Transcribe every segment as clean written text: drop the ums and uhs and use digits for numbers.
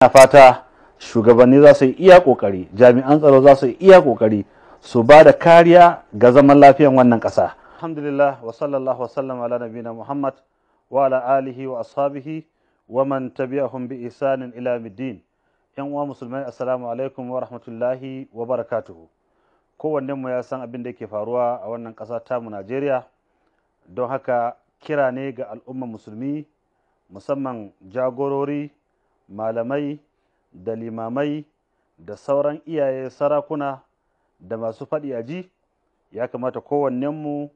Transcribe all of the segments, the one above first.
Na fata shugabanni za su yi iya kokari, jami'an tsaro za su yi iya kokari su ba da kariya ga zaman lafiyan wannan ƙasa. Alhamdulillah wa sallallahu wasallam ala nabiyina Muhammad wa ala alihi wa ashabihi wa man tabi'ahum bi ihsanin ila middin. Yan uwa musulmai, assalamu alaikum wa rahmatullahi wa barakatuhu. Kowannen mu ya san abin da yake faruwa a wannan ƙasa tamu Najeriya, don haka kira ne ga al'umman musulmi, musamman jagorori, malamai da limamai da sauran iyaye, sarakuna da masu faɗi a ji. Ya kamata kowannenmu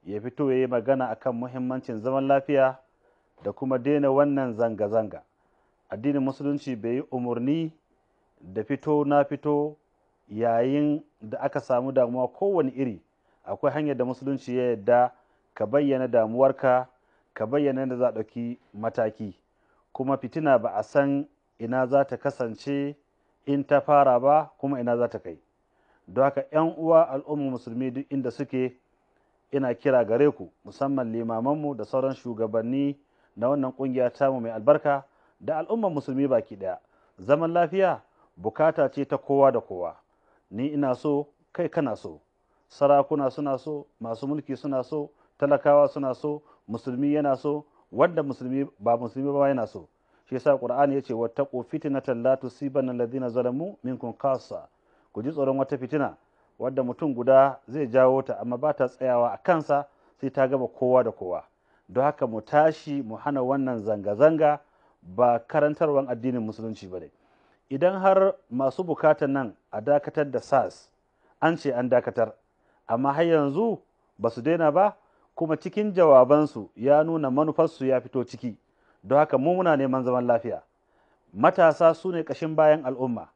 ya fito ya yi magana akan muhimmancin zaman lafiya da kuma daina wannan zanga-zanga. Addinin musulunci bai yi umarni da fito na fito yayin da aka samu damuwa kowane iri. Akwai hanyar da musulunci ya yarda ka bayyana damuwarka, ka bayyana yadda za a ɗauki mataki. Kuma fitina ba a san ina za ta kasance in ta fara ba, kuma ina za ta kai. Don haka 'yan uwa al'ummar musulmi duk inda suke, ina kira gare ku, musamman limamanmu da sauran shugabanni na wannan kungiya tamu mai albarka da al'ummar musulmi baki daya. Zaman lafiya bukata ce ta kowa da kowa. Ni ina so, kai kana so, sarakuna suna so, masu mulki suna so, talakawa suna so, musulmi yana so, wanda musulmi ba yana so. Shi yasa Qur'ani yace wattaqu fitnatan la tusibanna alladhina zalamu minkum khassa. Ku ji tsoron wata fitina wadda mutum guda zai jawo ta, amma ba ta tsayawa a kansa, sai ta gaba kowa da kowa. Don haka mu tashi mu hana wannan zanga-zanga, ba karantarwan addinin musulunci ba ne. Idan har masu bukatan nan a dakatar da SARS, an ce an dakatar, amma har yanzu ba su daina ba, kuma cikin jawabansu ya nuna manufarsu ya fito ciki. Don haka mu muna neman zaman lafiya. Matasa su ne ƙashin bayan al'umma.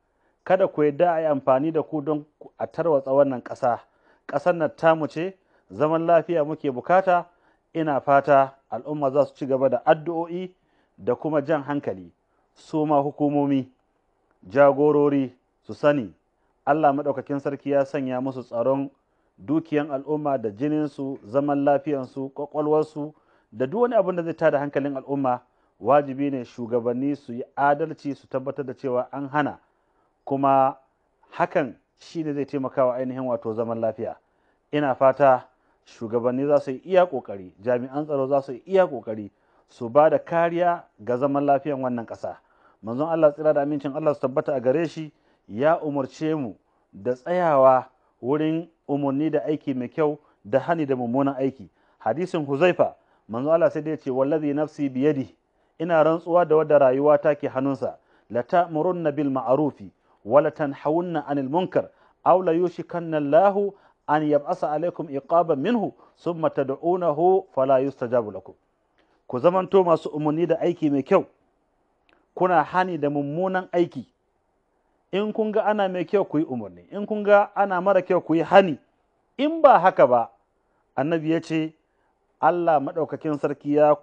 Kada ku yadda a yi amfani da ku don a tarwatsa wannan ƙasa. Ƙasar nan tamu ce, zaman lafiya muke bukata. Ina fata al'umma za su ci gaba da addu'o'i da kuma jan hankali. Su ma hukumomi, jagorori su sani Allah maɗaukakin sarki ya sanya musu tsaron dukiyan al'umma da jininsu, zaman lafiyansu, ƙwaƙwalwarsu da duk wani abin da zai tada hankalin al'umma. Wajibi ne shugabanni su yi adalci, su tabbatar da cewa an hana, kuma hakan shi ne zai taimaka wa ainihin wato zaman lafiya. Ina fata shugabanni za su yi iya ƙoƙari, jami'an tsaro za su yi iya ƙoƙari su ba da kariya ga zaman lafiyan wannan ƙasa. Manzon Allah tsira da amincin Allah su tabbata a gare shi ya umarce mu da tsayawa wurin umarni da aiki mai kyau da hani da mummunan aiki. Hadisin Huzaifa, manzon Allah sai da ya ce wallazi nafsi biyadi, ina rantsuwa da wadda rayuwa take hannunsa, la ta'murunna bil ma'rufi wa la tanhawunna 'anil munkar aw la yushikanna Allahu an yab'asa alaikum iqaban minhu thumma tad'unahu fala yustajabu lakum. Ku zamanto masu umarni da aiki mai kyau, kuna hani da mummunan aiki. In kun ga ana mai kyau ku yi umarni, in kun ga ana mara kyau ku yi hani. In ba haka ba, annabi ya ce Allah maɗaukakin sarki ya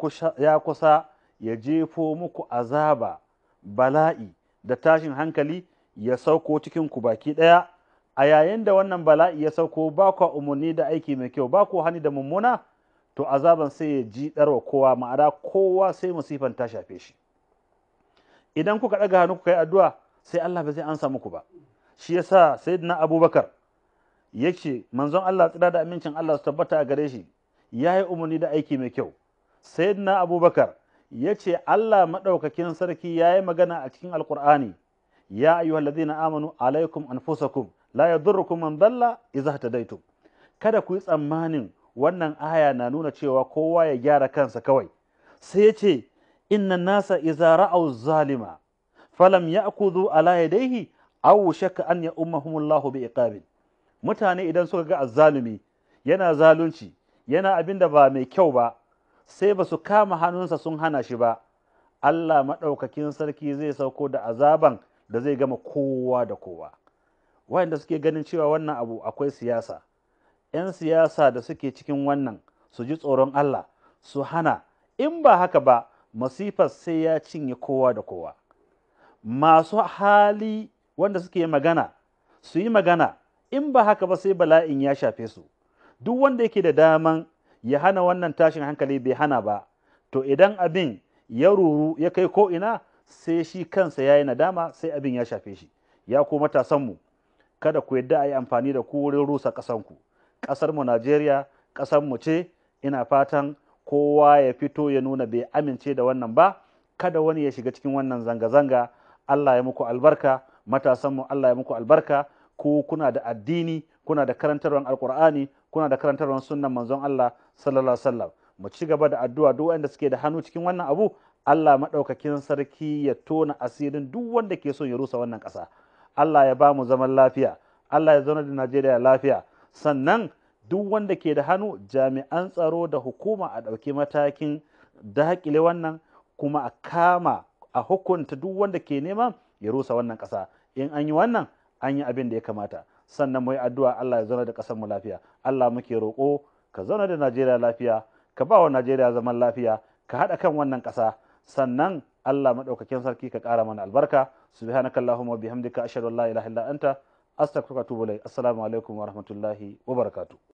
kusa ya jefo muku azaba, bala'i da tashin hankali ya sauko cikin ku baki ɗaya. A yayin da wannan bala'i ya sauko, ba ku umarni da aiki mai kyau, ba ku hani da mummuna, to azaban sai ya ji ɗarwa kowa, ma'ana kowa sai musifan ta shafe shi. Idan kuka ɗaga hannu kuka yi addu'a, sai Allah ba zai ansa muku ba. Shi yasa sayyidina Abubakar yake, manzon Allah tsira da amincin Allah su tabbata a gare shi, ya yi umarni da aiki mai kyau. Sayyidina Abubakar ya ce Allah maɗaukakin sarki ya yi magana a cikin Alƙur'ani, ya ayyuhallazina amanu alaikum anfusakum la yadurrukum man dalla idza hadaytum. Kada ku yi tsammanin wannan aya na nuna cewa kowa ya gyara kansa kawai. Sai ya ce inna nasa idza ra'aw zalima falam ya'khudhu ala yadayhi aw shaka an ya'ummahumullahu bi iqabin. Mutane idan suka ga azzalumi yana zalunci, yana abin da ba mai kyau ba, sai ba su kama hannunsa sun hana shi ba, Allah maɗaukakin sarki zai sauko da azaban da zai gama kowa da kowa. Wayanda suke ganin cewa wannan abu akwai siyasa, 'yan siyasa da suke cikin wannan su ji tsoron Allah su hana. In ba haka ba, masifar sai ya cinye kowa da kowa. Masu hali wanda suke magana su yi magana, in ba haka ba sai bala'in ya shafe su. Duk wanda yake da daman ya hana wannan tashin hankali bai hana ba, to idan abin ya ruru ya kai ko ina, sai shi kansa ya yi nadama, sai abin ya shafe shi. Ya ku matasanmu, kada ku yadda a yi amfani da ku wurin rusa ƙasanku. Ƙasarmu Najeriya ƙasarmu ce, ina fatan kowa ya fito ya nuna bai amince da wannan ba, kada wani ya shiga cikin wannan zanga-zanga. Allah ya muku albarka, matasanmu, Allah ya muku albarka. Ku kuna da addini, kuna da karantarwar alkur'ani, kuna da karantarwar sunnan manzon Allah sallallahu alaihi wasallam. Mu ci gaba da addu'a duk wanda suke da hannu cikin wannan abu, Allah maɗaukakin sarki ya tona asirin duk wanda ke so ya rusa wannan ƙasa. Allah ya ba mu zaman lafiya, Allah ya zauna da Najeriya lafiya. Sannan duk wanda ke da hannu, jami'an tsaro da hukuma a ɗauki matakin daƙile wannan, kuma a kama a hukunta duk wanda ke neman ya rusa wannan ƙasa. In an yi wannan, an yi abin da ya kamata. Sannan mu yi addu'a Allah ya zauna da ƙasar mu lafiya. Allah muke roƙo ka zauna da Najeriya lafiya, ka ba wa Najeriya zaman lafiya, ka haɗa kan wannan ƙasa. Sannan Allah maɗaukakin sarki ka ƙara mana albarka. Subhanakallahumma wa bihamdika ashhadu an la ilaha illa anta astaghfiruka wa atubu ilayk. Assalamu alaikum wa rahmatullahi wa barakatuh.